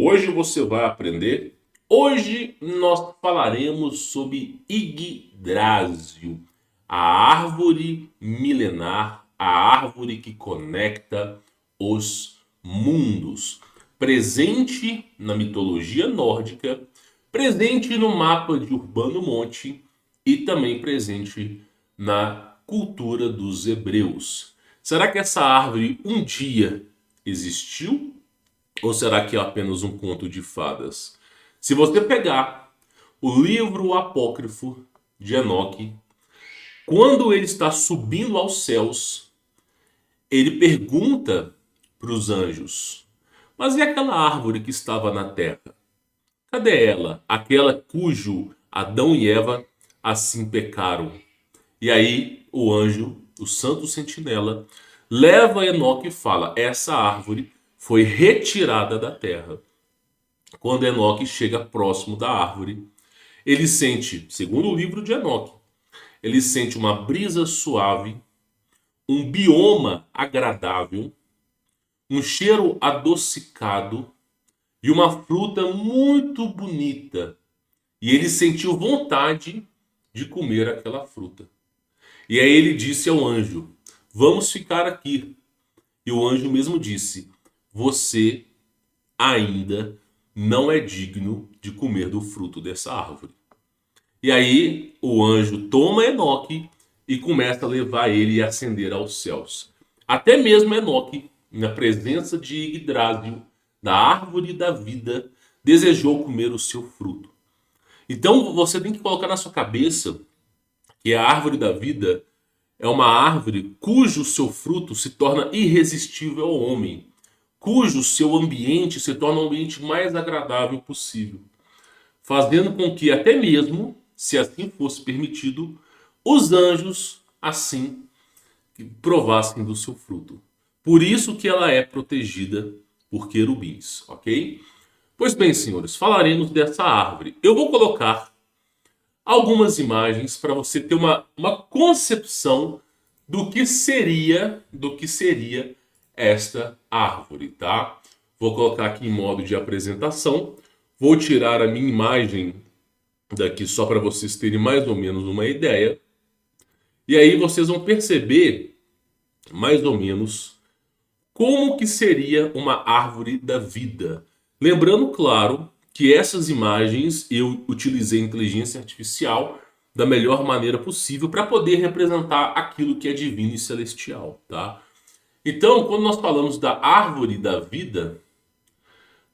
Hoje você vai aprender. Hoje nós falaremos sobre Yggdrasil, a árvore milenar, a árvore que conecta os mundos. Presente na mitologia nórdica, presente no mapa de Urbano Monte e também presente na cultura dos hebreus. Será que essa árvore um dia existiu? Ou será que é apenas um conto de fadas? Se você pegar o livro apócrifo de Enoque, quando ele está subindo aos céus, ele pergunta para os anjos: mas e aquela árvore que estava na terra? Cadê ela? Aquela cujo Adão e Eva assim pecaram. E aí o anjo, o santo sentinela, leva Enoque e fala: essa árvore foi retirada da terra. Quando Enoque chega próximo da árvore, ele sente, segundo o livro de Enoque, ele sente uma brisa suave, um bioma agradável, um cheiro adocicado e uma fruta muito bonita. E ele sentiu vontade de comer aquela fruta. E aí ele disse ao anjo: vamos ficar aqui. E o anjo mesmo disse: você ainda não é digno de comer do fruto dessa árvore. E aí o anjo toma Enoque e começa a levar ele e ascender aos céus. Até mesmo Enoque, na presença de Yggdrasil, da árvore da vida, desejou comer o seu fruto. Então você tem que colocar na sua cabeça que a árvore da vida é uma árvore cujo seu fruto se torna irresistível ao homem, cujo seu ambiente se torna o ambiente mais agradável possível, fazendo com que até mesmo, se assim fosse permitido, os anjos assim provassem do seu fruto. Por isso que ela é protegida por querubins, ok? Pois bem, senhores, falaremos dessa árvore. Eu vou colocar algumas imagens para você ter uma concepção do que seria esta árvore, tá? Vou colocar aqui em modo de apresentação. Vou tirar a minha imagem daqui só para vocês terem mais ou menos uma ideia. E aí vocês vão perceber mais ou menos como que seria uma árvore da vida. Lembrando, claro, que essas imagens eu utilizei inteligência artificial da melhor maneira possível para poder representar aquilo que é divino e celestial, tá? Então, quando nós falamos da árvore da vida,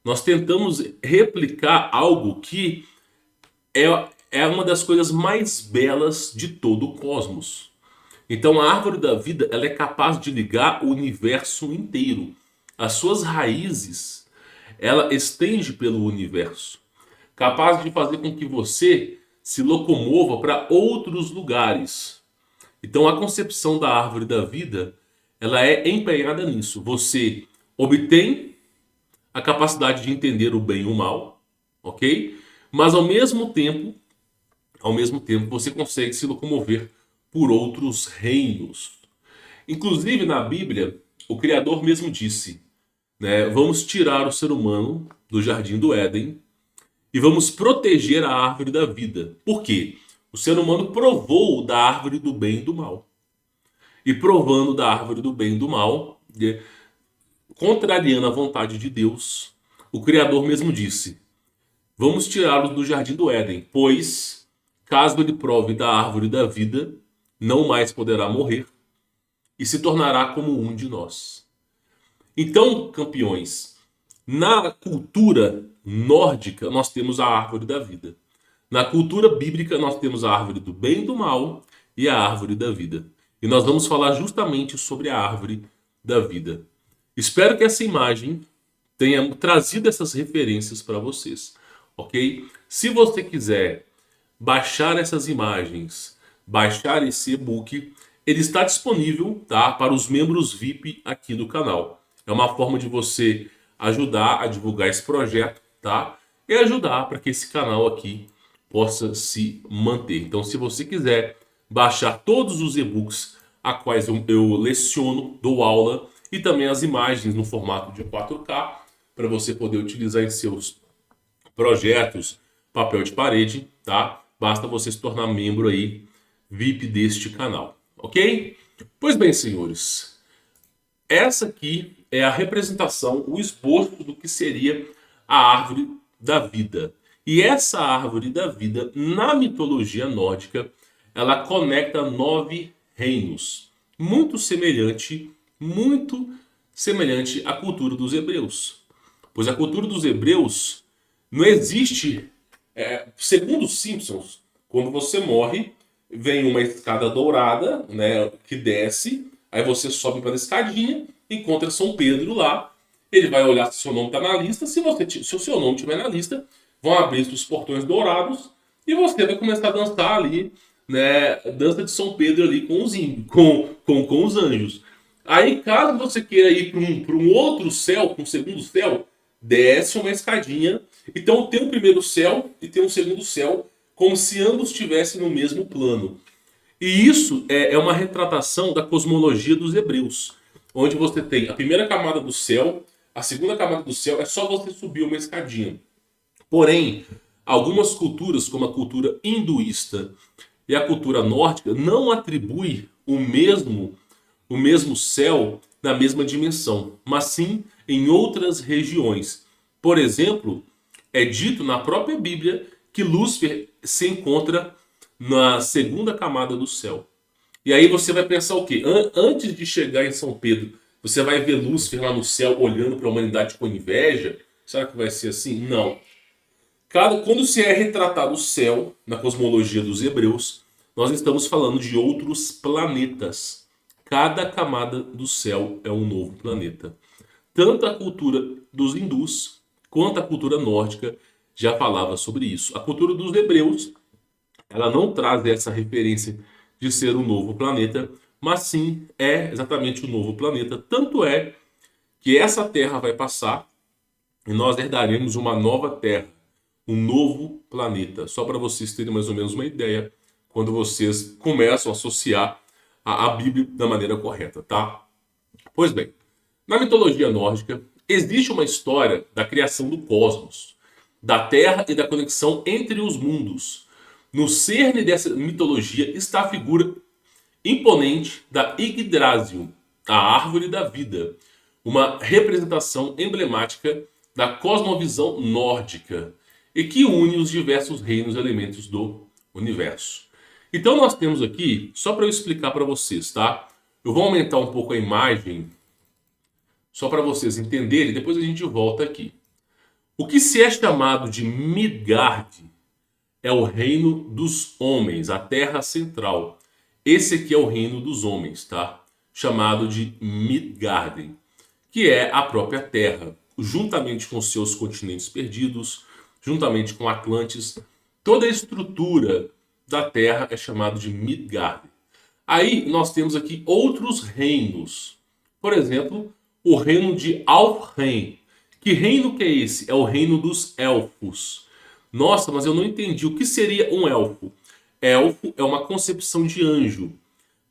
nós tentamos replicar algo que é uma das coisas mais belas de todo o cosmos. Então, a árvore da vida, ela é capaz de ligar o universo inteiro. As suas raízes, ela estende pelo universo, capaz de fazer com que você se locomova para outros lugares. Então, a concepção da árvore da vida, ela é empenhada nisso. Você obtém a capacidade de entender o bem e o mal, ok? Mas ao mesmo tempo, você consegue se locomover por outros reinos. Inclusive na Bíblia, o Criador mesmo disse, né, vamos tirar o ser humano do jardim do Éden e vamos proteger a árvore da vida. Por quê? O ser humano provou da árvore do bem e do mal. E provando da árvore do bem e do mal, contrariando a vontade de Deus, o Criador mesmo disse: vamos tirá-los do jardim do Éden, pois, caso ele prove da árvore da vida, não mais poderá morrer e se tornará como um de nós. Então, campeões, na cultura nórdica nós temos a árvore da vida. Na cultura bíblica nós temos a árvore do bem e do mal e a árvore da vida. E nós vamos falar justamente sobre a árvore da vida. Espero que essa imagem tenha trazido essas referências para vocês, ok? Se você quiser baixar essas imagens, baixar esse e-book, ele está disponível, tá, para os membros VIP aqui do canal. É uma forma de você ajudar a divulgar esse projeto, tá? E ajudar para que esse canal aqui possa se manter. Então, se você quiser baixar todos os e-books a quais eu leciono, dou aula, e também as imagens no formato de 4K, para você poder utilizar em seus projetos, papel de parede, tá? Basta você se tornar membro aí, VIP deste canal, ok? Pois bem, senhores, essa aqui é a representação, o esboço do que seria a árvore da vida. E essa árvore da vida, na mitologia nórdica, ela conecta 9 reinos. Muito semelhante à cultura dos hebreus. Pois a cultura dos hebreus não existe, segundo os Simpsons, quando você morre, vem uma escada dourada, né, que desce, aí você sobe pela escadinha, encontra São Pedro lá, ele vai olhar se seu nome está na lista, se o seu nome estiver na lista, vão abrir os portões dourados e você vai começar a dançar ali, né, dança de São Pedro ali com os índios, com os anjos. Aí, caso você queira ir para um outro céu, para um segundo céu, desce uma escadinha. Então tem um primeiro céu e tem um segundo céu, como se ambos estivessem no mesmo plano. E isso é uma retratação da cosmologia dos hebreus, onde você tem a primeira camada do céu, a segunda camada do céu, é só você subir uma escadinha. Porém, algumas culturas, como a cultura hinduísta e a cultura nórdica, não atribuem o mesmo céu na mesma dimensão, mas sim em outras regiões. Por exemplo, é dito na própria Bíblia que Lúcifer se encontra na segunda camada do céu. E aí você vai pensar o quê? Antes de chegar em São Pedro, você vai ver Lúcifer lá no céu olhando para a humanidade com inveja? Será que vai ser assim? Não. Quando se é retratado o céu, na cosmologia dos hebreus, nós estamos falando de outros planetas. Cada camada do céu é um novo planeta. Tanto a cultura dos hindus quanto a cultura nórdica já falava sobre isso. A cultura dos hebreus, ela não traz essa referência de ser um novo planeta, mas sim é exatamente um novo planeta. Tanto é que essa Terra vai passar e nós herdaremos uma nova Terra, um novo planeta. Só para vocês terem mais ou menos uma ideia, quando vocês começam a associar a Bíblia da maneira correta, tá? Pois bem, na mitologia nórdica, existe uma história da criação do cosmos, da Terra e da conexão entre os mundos. No cerne dessa mitologia está a figura imponente da Yggdrasil, a árvore da vida, uma representação emblemática da cosmovisão nórdica e que une os diversos reinos e elementos do universo. Então nós temos aqui, só para eu explicar para vocês, tá? Eu vou aumentar um pouco a imagem, só para vocês entenderem, depois a gente volta aqui. O que se é chamado de Midgard é o reino dos homens, a terra central. Esse aqui é o reino dos homens, tá? Chamado de Midgard, que é a própria terra, juntamente com seus continentes perdidos, juntamente com Atlantis, toda a estrutura da Terra é chamado de Midgard. Aí nós temos aqui outros reinos. Por exemplo, o reino de Alfheim. Que reino que é esse? É o reino dos elfos. Nossa, mas eu não entendi. O que seria um elfo? Elfo é uma concepção de anjo.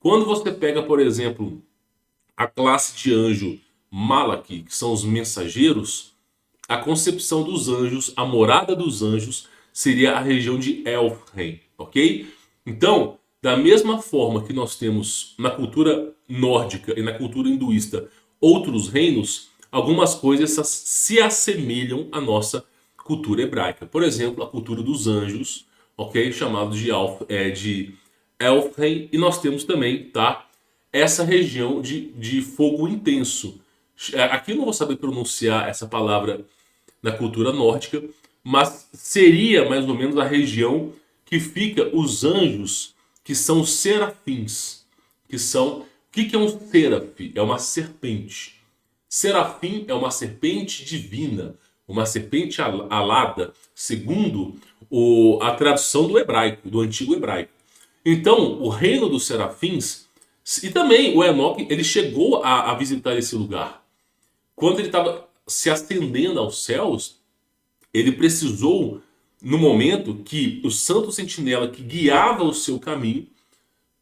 Quando você pega, por exemplo, a classe de anjo Malak, que são os mensageiros, a concepção dos anjos, a morada dos anjos, seria a região de Elfheim, ok? Então, da mesma forma que nós temos na cultura nórdica e na cultura hinduísta outros reinos, algumas coisas se assemelham à nossa cultura hebraica. Por exemplo, a cultura dos anjos, ok? Chamado de Elfheim. E nós temos também, tá? Essa região de fogo intenso. Aqui eu não vou saber pronunciar essa palavra na cultura nórdica, mas seria mais ou menos a região que fica os anjos, que são os serafins, que são... O que é um seraf? É uma serpente. Serafim é uma serpente divina, uma serpente alada, segundo a tradução do hebraico, do antigo hebraico. Então, o reino dos serafins, e também o Enoque, ele chegou a visitar esse lugar. Quando ele estava se ascendendo aos céus, ele precisou, no momento que o santo sentinela que guiava o seu caminho,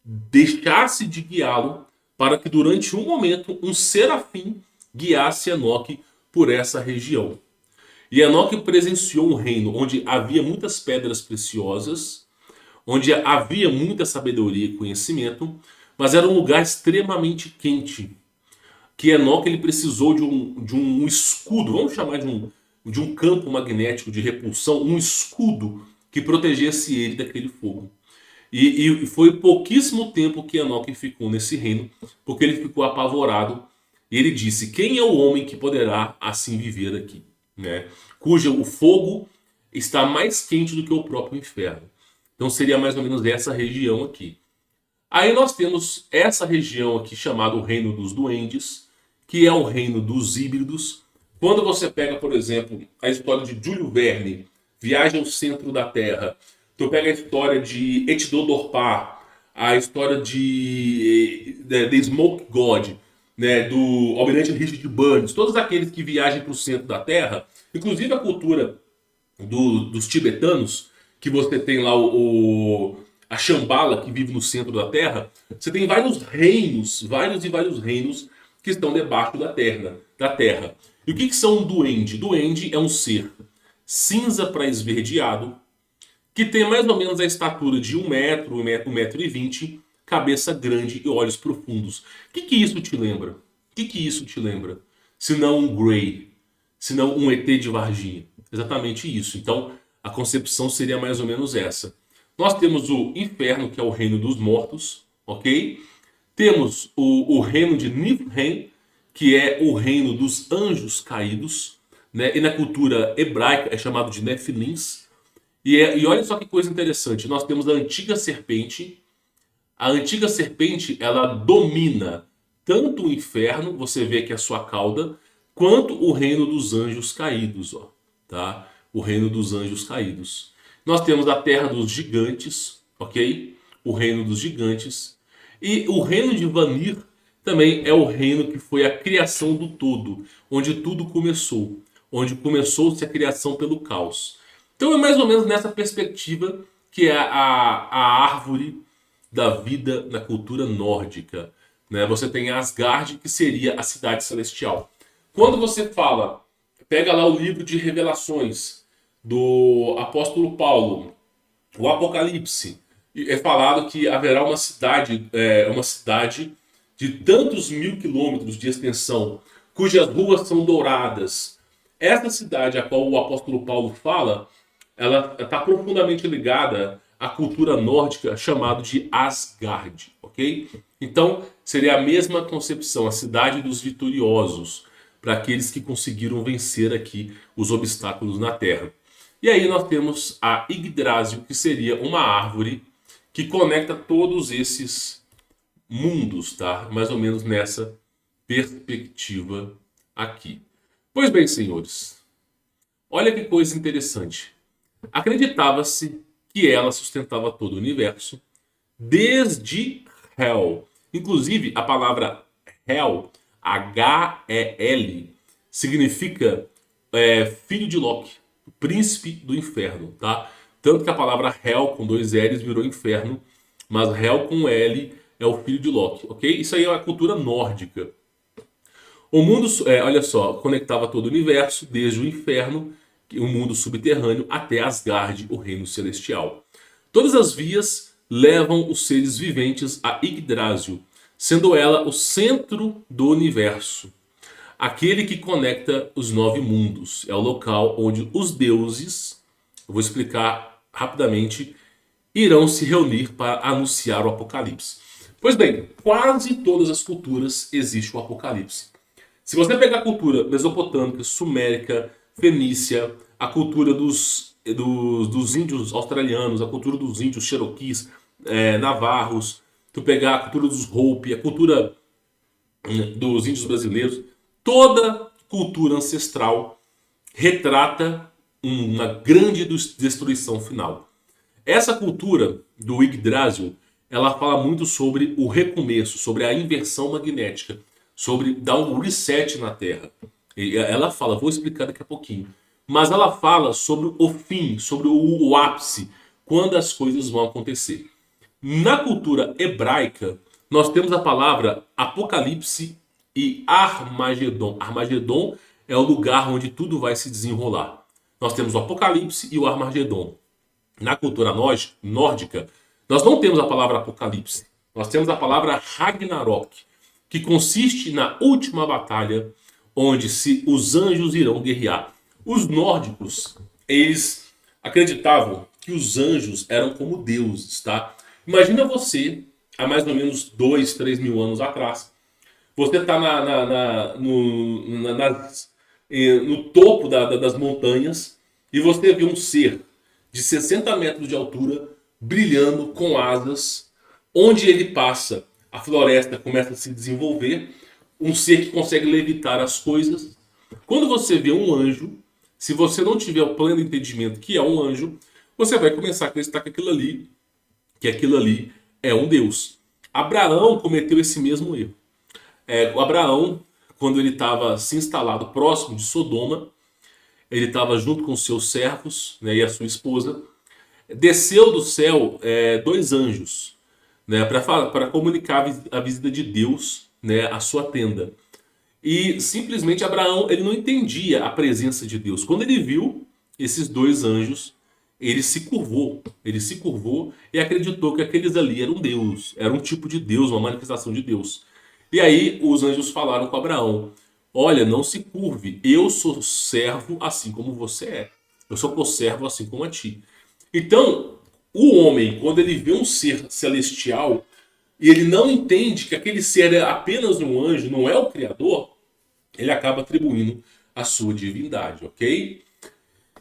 deixasse de guiá-lo, para que durante um momento um serafim guiasse Enoque por essa região. E Enoque presenciou um reino onde havia muitas pedras preciosas, onde havia muita sabedoria e conhecimento, mas era um lugar extremamente quente. Que Enoque ele precisou de um escudo, vamos chamar de um campo magnético de repulsão, um escudo que protegesse ele daquele fogo. E foi pouquíssimo tempo que Enoque ficou nesse reino, porque ele ficou apavorado. E ele disse: quem é o homem que poderá assim viver aqui? Né? Cujo o fogo está mais quente do que o próprio inferno. Então seria mais ou menos essa região aqui. Aí nós temos essa região aqui chamada o Reino dos Duendes, que é o reino dos híbridos. Quando você pega, por exemplo, a história de Júlio Verne, Viagem ao Centro da Terra, tu pega a história de Etidô Dorpar, a história de The Smoke God, né, do Almirante Richard Burns, todos aqueles que viajam para o centro da Terra, inclusive a cultura dos tibetanos, que você tem lá a Shambhala, que vive no centro da Terra, você tem vários reinos, vários e vários reinos que estão debaixo da terra. E o que são um duende? Duende é um ser cinza para esverdeado, que tem mais ou menos a estatura de 1 metro, 1,20 m, cabeça grande e olhos profundos. O que isso te lembra? O que isso te lembra? Se não um Grey, se não um ET de Varginha. Exatamente isso. Então, a concepção seria mais ou menos essa. Nós temos o inferno, que é o reino dos mortos, ok? Temos o reino de Niflheim, que é o reino dos anjos caídos, né? E na cultura hebraica é chamado de Nefilins. E olha só que coisa interessante, nós temos a antiga serpente. A antiga serpente, ela domina tanto o inferno, você vê que é a sua cauda, quanto o reino dos anjos caídos, ó, tá? O reino dos anjos caídos. Nós temos a terra dos gigantes, ok? O reino dos gigantes. E o reino de Vanir também é o reino que foi a criação do todo, onde tudo começou. Onde começou-se a criação pelo caos. Então é mais ou menos nessa perspectiva que é a árvore da vida na cultura nórdica. Né? Você tem Asgard, que seria a cidade celestial. Quando você fala, pega lá o livro de Revelações do apóstolo Paulo, o Apocalipse, é falado que haverá uma cidade de tantos 1.000 quilômetros de extensão, cujas ruas são douradas. Essa cidade a qual o apóstolo Paulo fala, ela está profundamente ligada à cultura nórdica chamada de Asgard, ok? Então, seria a mesma concepção, a cidade dos vitoriosos, para aqueles que conseguiram vencer aqui os obstáculos na Terra. E aí nós temos a Yggdrasil, que seria uma árvore que conecta todos esses mundos, tá? Mais ou menos nessa perspectiva aqui. Pois bem, senhores, olha que coisa interessante. Acreditava-se que ela sustentava todo o universo desde Hel. Inclusive, a palavra Hel, H-E-L, significa filho de Loki, o príncipe do inferno, tá? Tanto que a palavra Hel com 2 L's virou inferno, mas Hel com L é o filho de Loki, ok? Isso aí é uma cultura nórdica. O mundo, olha só, conectava todo o universo, desde o inferno, o mundo subterrâneo, até Asgard, o reino celestial. Todas as vias levam os seres viventes a Yggdrasil, sendo ela o centro do universo. Aquele que conecta os 9 mundos. É o local onde os deuses, eu vou explicar rapidamente, irão se reunir para anunciar o Apocalipse. Pois bem, quase todas as culturas existe o Apocalipse. Se você pegar a cultura mesopotâmica, sumérica, fenícia, a cultura dos índios australianos, a cultura dos índios cherokees, navarros, tu pegar a cultura dos Hopi, a cultura dos índios brasileiros, toda cultura ancestral retrata uma grande destruição final. Essa cultura do Yggdrasil, ela fala muito sobre o recomeço, sobre a inversão magnética, sobre dar um reset na Terra. E ela fala, vou explicar daqui a pouquinho, mas ela fala sobre o fim, sobre o ápice, quando as coisas vão acontecer. Na cultura hebraica, nós temos a palavra Apocalipse e Armagedon. Armagedon é o lugar onde tudo vai se desenrolar. Nós temos o Apocalipse e o Armagedon. Na cultura nórdica, nós não temos a palavra Apocalipse. Nós temos a palavra Ragnarok, que consiste na última batalha, onde os anjos irão guerrear. Os nórdicos, eles acreditavam que os anjos eram como deuses, tá? Imagina você, há mais ou menos 2, 3 mil anos atrás, você está no topo das montanhas e você vê um ser de 60 metros de altura brilhando com asas. Onde ele passa, a floresta começa a se desenvolver. Um ser que consegue levitar as coisas. Quando você vê um anjo, se você não tiver o pleno entendimento que é um anjo, você vai começar a acreditar que aquilo ali é um Deus. Abraão cometeu esse mesmo erro. O Abraão, quando ele estava se instalado próximo de Sodoma, ele estava junto com seus servos, né, e a sua esposa. Desceu do céu 2 anjos, né, para comunicar a visita de Deus, né, à sua tenda. E simplesmente Abraão ele não entendia a presença de Deus. Quando ele viu esses 2 anjos, ele se curvou. Ele se curvou e acreditou que aqueles ali eram Deus. Era um tipo de Deus, uma manifestação de Deus. E aí os anjos falaram com Abraão: olha, não se curve. Eu sou servo assim como você é. Eu sou conservo assim como a ti. Então, o homem, quando ele vê um ser celestial e ele não entende que aquele ser é apenas um anjo, não é o Criador, ele acaba atribuindo a sua divindade, ok?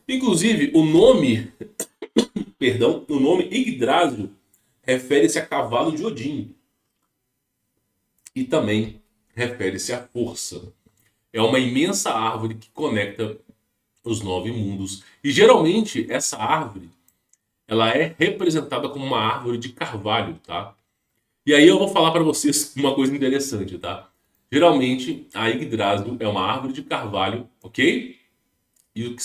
Inclusive, o nome Yggdrasil refere-se a cavalo de Odin. E também refere-se à força. É uma imensa árvore que conecta os 9 mundos. E geralmente essa árvore ela é representada como uma árvore de carvalho, tá? E aí eu vou falar para vocês uma coisa interessante, tá? Geralmente a Yggdrasil é uma árvore de carvalho, ok? E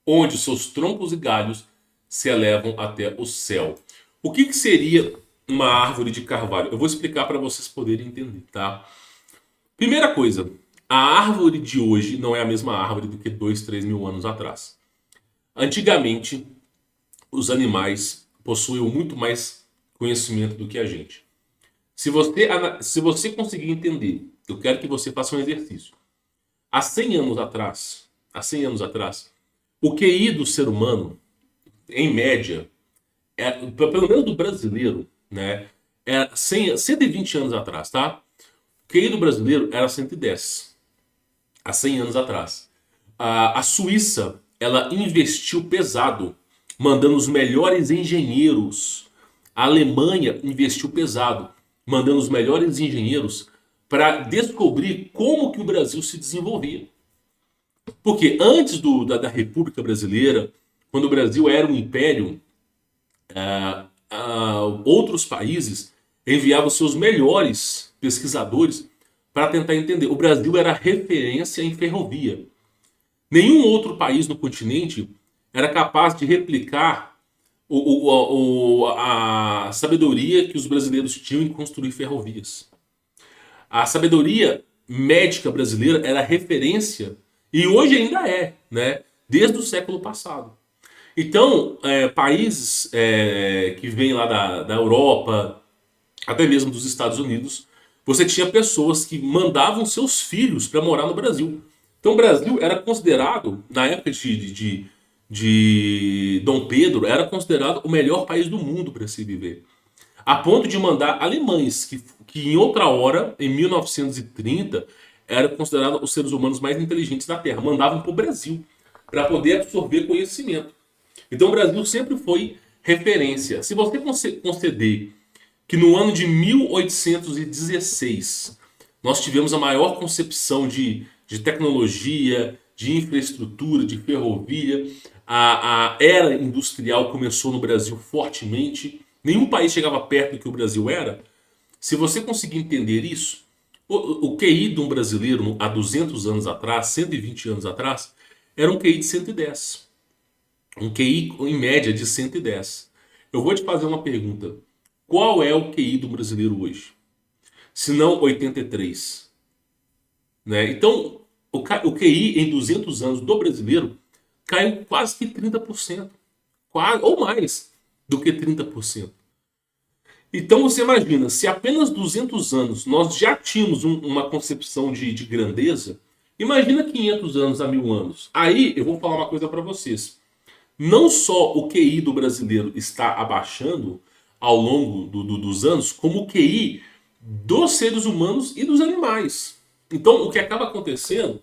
onde seus troncos e galhos se elevam até o céu. O que seria uma árvore de carvalho? Eu vou explicar para vocês poderem entender, tá? Primeira coisa, a árvore de hoje não é a mesma árvore do que 2, 3 mil anos atrás. Antigamente, os animais possuíam muito mais conhecimento do que a gente. Se você conseguir entender, eu quero que você faça um exercício. Há 100 anos atrás, o QI do ser humano, em média, pelo menos do brasileiro, né, era 120 anos atrás, tá? O QI do brasileiro era 110, há 100 anos atrás. A Suíça, ela investiu pesado, mandando os melhores engenheiros. A Alemanha investiu pesado, mandando os melhores engenheiros para descobrir como que o Brasil se desenvolvia. Porque antes da República Brasileira, quando o Brasil era um império, outros países enviavam seus melhores pesquisadores para tentar entender. O Brasil era referência em ferrovia. Nenhum outro país no continente era capaz de replicar a sabedoria que os brasileiros tinham em construir ferrovias. A sabedoria médica brasileira era referência e hoje ainda é, né? Desde o século passado. Então, países que vêm lá da Europa, até mesmo dos Estados Unidos, você tinha pessoas que mandavam seus filhos para morar no Brasil. Então o Brasil era considerado, na época de Dom Pedro, era considerado o melhor país do mundo para se viver. A ponto de mandar alemães, que em outra hora, em 1930, eram considerados os seres humanos mais inteligentes da Terra. Mandavam para o Brasil, para poder absorver conhecimento. Então o Brasil sempre foi referência. Se você conceder que no ano de 1816 nós tivemos a maior concepção de tecnologia, de infraestrutura, de ferrovia, a era industrial começou no Brasil fortemente. Nenhum país chegava perto do que o Brasil era. Se você conseguir entender isso, o QI de um brasileiro há 200 anos atrás, 120 anos atrás, era um QI de 110. Um QI em média de 110. Eu vou te fazer uma pergunta. Qual é o QI do brasileiro hoje? Se não 83. Né? Então, O QI em 200 anos do brasileiro caiu quase que 30%. Quase, ou mais do que 30%. Então você imagina, se apenas 200 anos nós já tínhamos uma concepção de grandeza, imagina 500 anos a 1000 anos. Aí eu vou falar uma coisa para vocês. Não só o QI do brasileiro está abaixando ao longo dos anos, como o QI dos seres humanos e dos animais. Então o que acaba acontecendo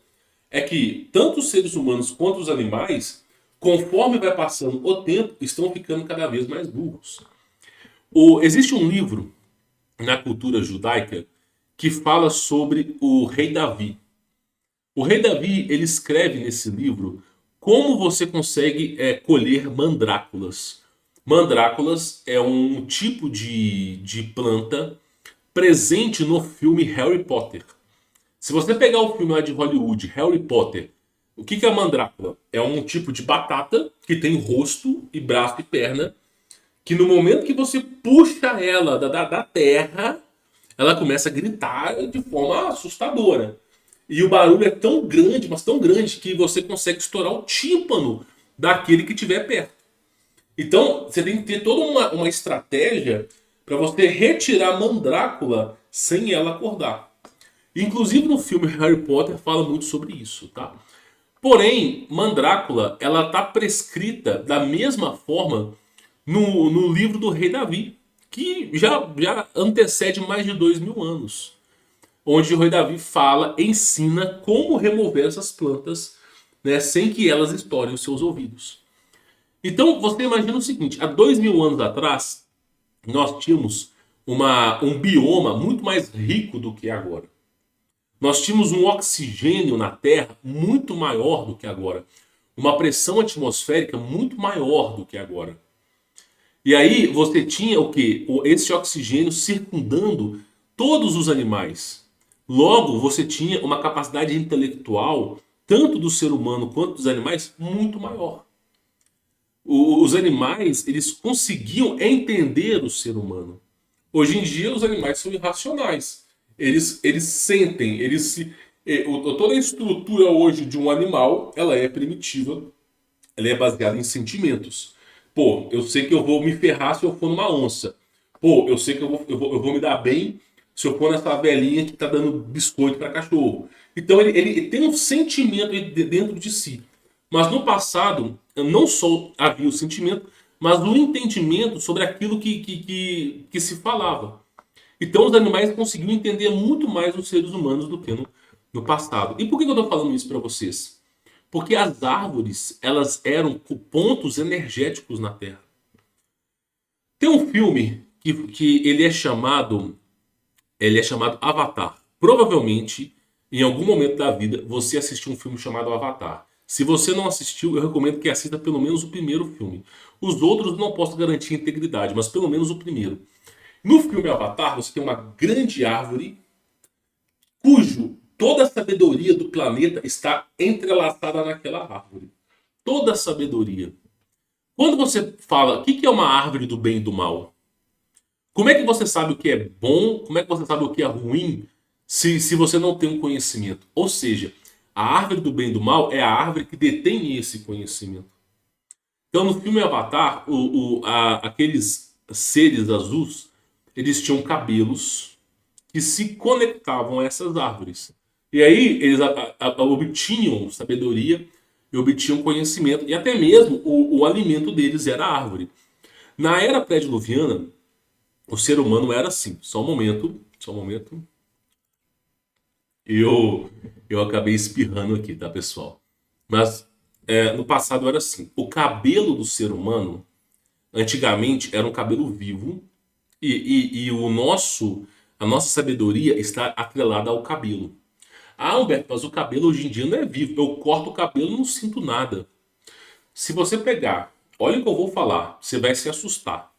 é que tanto os seres humanos quanto os animais, conforme vai passando o tempo, estão ficando cada vez mais burros. Existe um livro na cultura judaica que fala sobre o rei Davi. O rei Davi, ele escreve nesse livro como você consegue colher mandráculas. Mandráculas é um tipo de planta presente no filme Harry Potter. Se você pegar o filme lá de Hollywood, Harry Potter, o que é a mandrácula? É um tipo de batata que tem rosto e braço e perna, que no momento que você puxa ela da terra, ela começa a gritar de forma assustadora. E o barulho é tão grande, mas tão grande, que você consegue estourar o tímpano daquele que estiver perto. Então, você tem que ter toda uma estratégia para você retirar a mandrácula sem ela acordar. Inclusive no filme Harry Potter fala muito sobre isso, tá? Porém, mandrácula, ela tá prescrita da mesma forma no livro do rei Davi, que já antecede mais de 2000 anos. Onde o rei Davi fala, ensina como remover essas plantas, né, sem que elas estourem os seus ouvidos. Então você imagina o seguinte, há 2000 anos atrás, nós tínhamos um bioma muito mais rico do que agora. Nós tínhamos um oxigênio na Terra muito maior do que agora. Uma pressão atmosférica muito maior do que agora. E aí você tinha o quê? Esse oxigênio circundando todos os animais. Logo, você tinha uma capacidade intelectual, tanto do ser humano quanto dos animais, muito maior. Os animais, eles conseguiam entender o ser humano. Hoje em dia, os animais são irracionais. Eles sentem, toda a estrutura hoje de um animal, ela é primitiva, ela é baseada em sentimentos. Pô, eu sei que eu vou me ferrar se eu for numa onça. Pô, eu sei que eu vou me dar bem se eu for nessa velhinha que tá dando biscoito para cachorro. Então ele tem um sentimento dentro de si. Mas no passado, não só havia o sentimento, mas o entendimento sobre aquilo que se falava. Então os animais conseguiam entender muito mais os seres humanos do que no passado. E por que eu estou falando isso para vocês? Porque as árvores, elas eram pontos energéticos na Terra. Tem um filme que ele é chamado Avatar. Provavelmente, em algum momento da vida, você assistiu um filme chamado Avatar. Se você não assistiu, eu recomendo que assista pelo menos o primeiro filme. Os outros não posso garantir integridade, mas pelo menos o primeiro. No filme Avatar, você tem uma grande árvore cujo toda a sabedoria do planeta está entrelaçada naquela árvore. Toda a sabedoria. Quando você fala o que é uma árvore do bem e do mal, como é que você sabe o que é bom, como é que você sabe o que é ruim, se você não tem um conhecimento? Ou seja, a árvore do bem e do mal é a árvore que detém esse conhecimento. Então, no filme Avatar, aqueles seres azuis, eles tinham cabelos que se conectavam a essas árvores. E aí eles obtinham sabedoria e obtinham conhecimento. E até mesmo o alimento deles era a árvore. Na era pré-diluviana, o ser humano era assim. Só um momento, só um momento. Eu acabei espirrando aqui, tá, pessoal? Mas no passado era assim. O cabelo do ser humano, antigamente, era um cabelo vivo. E a nossa sabedoria está atrelada ao cabelo. Ah, Humberto, mas o cabelo hoje em dia não é vivo. Eu corto o cabelo e não sinto nada. Se você pegar, olha o que eu vou falar, você vai se assustar.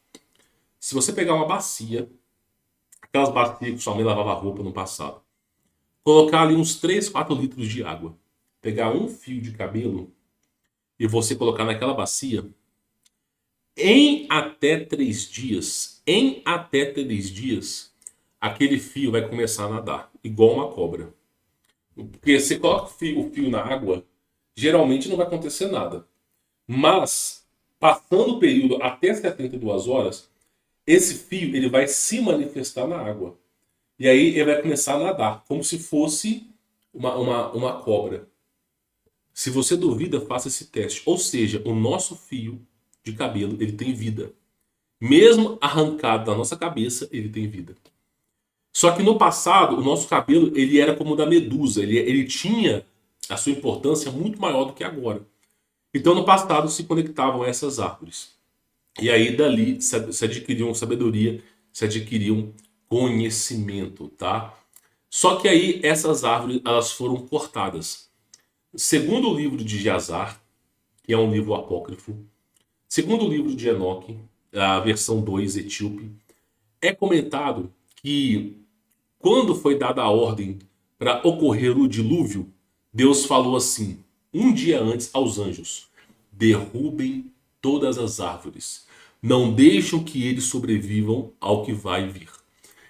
Se você pegar uma bacia, aquelas bacias que sua mãe lavava roupa no passado, colocar ali uns 3, 4 litros de água, pegar um fio de cabelo e você colocar naquela bacia, em até 3 dias, aquele fio vai começar a nadar, igual uma cobra. Porque você coloca o fio na água, geralmente não vai acontecer nada. Mas, passando o período até 72 horas, esse fio ele vai se manifestar na água. E aí ele vai começar a nadar, como se fosse uma cobra. Se você duvida, faça esse teste. Ou seja, o nosso fio de cabelo ele tem vida. Mesmo arrancado da nossa cabeça, ele tem vida. Só que no passado, o nosso cabelo ele era como o da medusa. Ele tinha a sua importância muito maior do que agora. Então, no passado, se conectavam a essas árvores. E aí, dali, se adquiriam sabedoria, se adquiriam conhecimento, tá? Só que aí, essas árvores, elas foram cortadas. Segundo o livro de Jazar, que é um livro apócrifo, segundo o livro de Enoque, a versão 2 etíope, é comentado que quando foi dada a ordem para ocorrer o dilúvio, Deus falou assim, um dia antes aos anjos: derrubem todas as árvores, não deixem que eles sobrevivam ao que vai vir.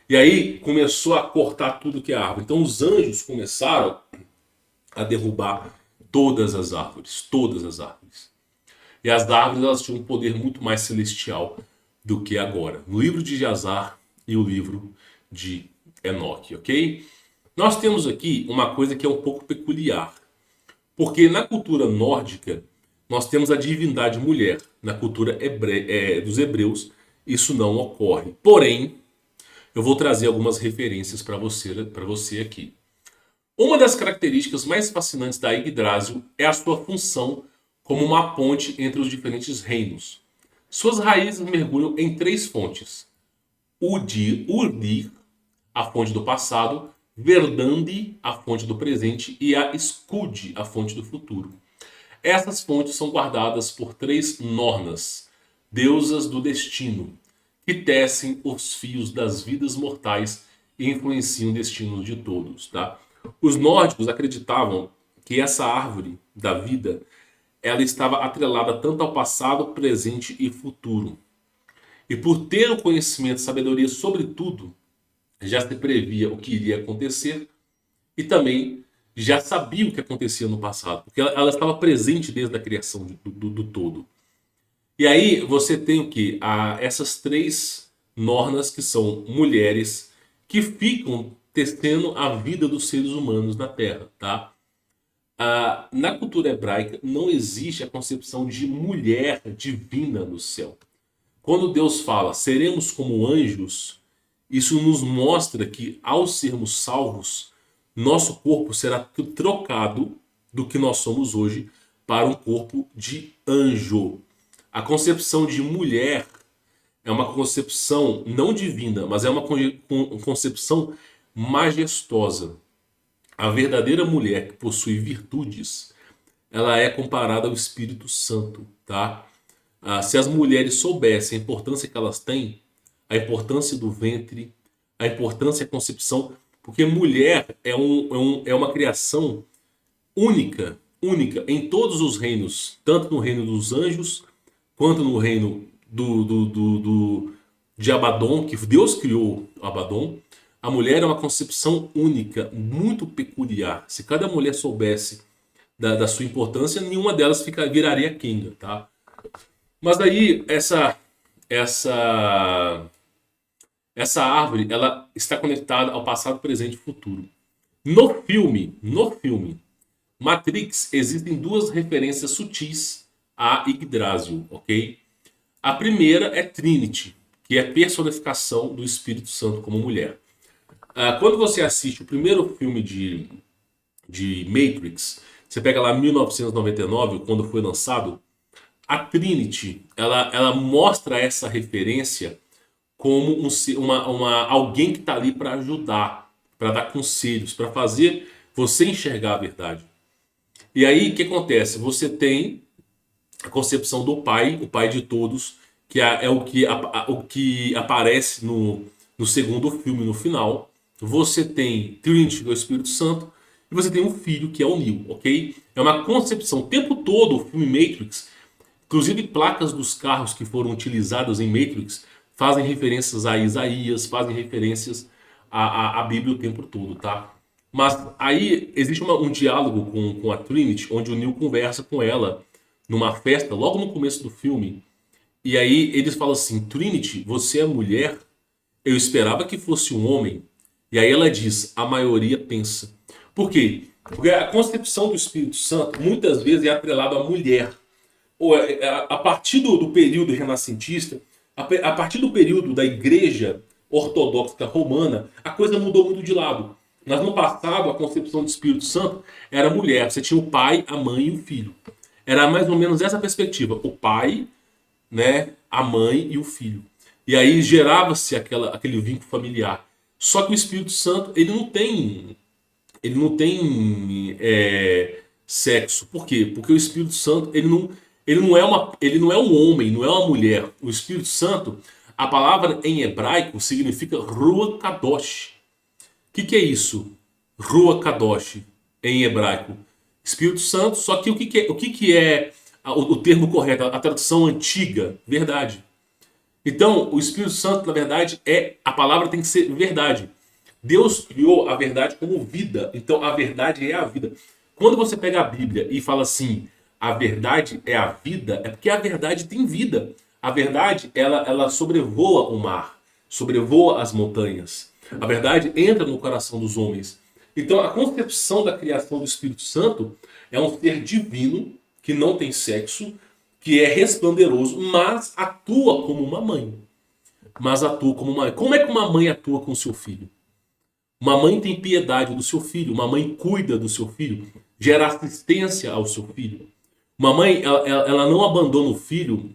E aí começou a cortar tudo que é árvore. Então os anjos começaram a derrubar todas as árvores, todas as árvores. E as árvores elas tinham um poder muito mais celestial do que agora. No livro de Jazar e o livro de Enoque, ok? Nós temos aqui uma coisa que é um pouco peculiar. Porque na cultura nórdica, nós temos a divindade mulher. Na cultura dos hebreus, isso não ocorre. Porém, eu vou trazer algumas referências para você aqui. Uma das características mais fascinantes da Yggdrasil é a sua função como uma ponte entre os diferentes reinos. Suas raízes mergulham em três fontes: Urdir, a fonte do passado; Verdandi, a fonte do presente; e a Skuld, a fonte do futuro. Essas fontes são guardadas por três Nornas, deusas do destino, que tecem os fios das vidas mortais e influenciam o destino de todos. Tá? Os nórdicos acreditavam que essa árvore da vida ela estava atrelada tanto ao passado, presente e futuro. E por ter o conhecimento e sabedoria sobre tudo, já se previa o que iria acontecer e também já sabia o que acontecia no passado, porque ela estava presente desde a criação do todo. E aí você tem o que? Essas três Nornas que são mulheres que ficam testando a vida dos seres humanos na Terra, tá? Na cultura hebraica não existe a concepção de mulher divina no céu. Quando Deus fala seremos como anjos, isso nos mostra que ao sermos salvos, nosso corpo será trocado do que nós somos hoje para um corpo de anjo. A concepção de mulher é uma concepção não divina, mas é uma concepção majestosa. A verdadeira mulher que possui virtudes, ela é comparada ao Espírito Santo, tá? Se as mulheres soubessem a importância que elas têm, a importância do ventre, a importância da concepção, porque mulher é uma criação única, única em todos os reinos, tanto no reino dos anjos, quanto no reino de Abaddon, que Deus criou Abaddon. A mulher é uma concepção única, muito peculiar. Se cada mulher soubesse da sua importância, nenhuma delas viraria Kenga, tá? Mas aí essa árvore, ela está conectada ao passado, presente e futuro. No filme Matrix, existem duas referências sutis a Yggdrasil, ok? A primeira é Trinity, que é a personificação do Espírito Santo como mulher. Quando você assiste o primeiro filme de Matrix, você pega lá 1999, quando foi lançado, a Trinity, ela mostra essa referência como alguém que está ali para ajudar, para dar conselhos, para fazer você enxergar a verdade. E aí, o que acontece? Você tem a concepção do Pai, o Pai de todos, que é o que aparece no segundo filme, no final. Você tem Trinity, que é o Espírito Santo, e você tem um filho, que é o Neo, ok? É uma concepção. O tempo todo, o filme Matrix, inclusive placas dos carros que foram utilizadas em Matrix, fazem referências a Isaías, fazem referências à Bíblia o tempo todo, tá? Mas aí existe um diálogo com a Trinity, onde o Neo conversa com ela numa festa, logo no começo do filme. E aí eles falam assim: Trinity, você é mulher? Eu esperava que fosse um homem. E aí ela diz: a maioria pensa. Por quê? Porque a concepção do Espírito Santo muitas vezes é atrelada à mulher. Ou a partir do período renascentista, a partir do período da igreja ortodoxa romana, a coisa mudou muito de lado. Mas no passado, a concepção do Espírito Santo era mulher. Você tinha o pai, a mãe e o filho. Era mais ou menos essa perspectiva. O pai, né, a mãe e o filho. E aí gerava-se aquele vínculo familiar. Só que o Espírito Santo, ele não tem sexo. Por quê? Porque o Espírito Santo, ele não é um homem, não é uma mulher. O Espírito Santo, a palavra em hebraico significa Ruach Kadosh. O que é isso? Ruach Kadosh, em hebraico. Espírito Santo, só que o que é o termo correto, a tradução antiga? Verdade. Então, o Espírito Santo, na verdade, a palavra tem que ser verdade. Deus criou a verdade como vida. Então, a verdade é a vida. Quando você pega a Bíblia e fala assim, a verdade é a vida, é porque a verdade tem vida. A verdade, ela sobrevoa o mar, sobrevoa as montanhas. A verdade entra no coração dos homens. Então, a concepção da criação do Espírito Santo é um ser divino que não tem sexo, que é resplandoroso, mas atua como uma mãe. Mas atua como uma mãe. Como é que uma mãe atua com o seu filho? Uma mãe tem piedade do seu filho, uma mãe cuida do seu filho, gera assistência ao seu filho. Uma mãe, ela não abandona o filho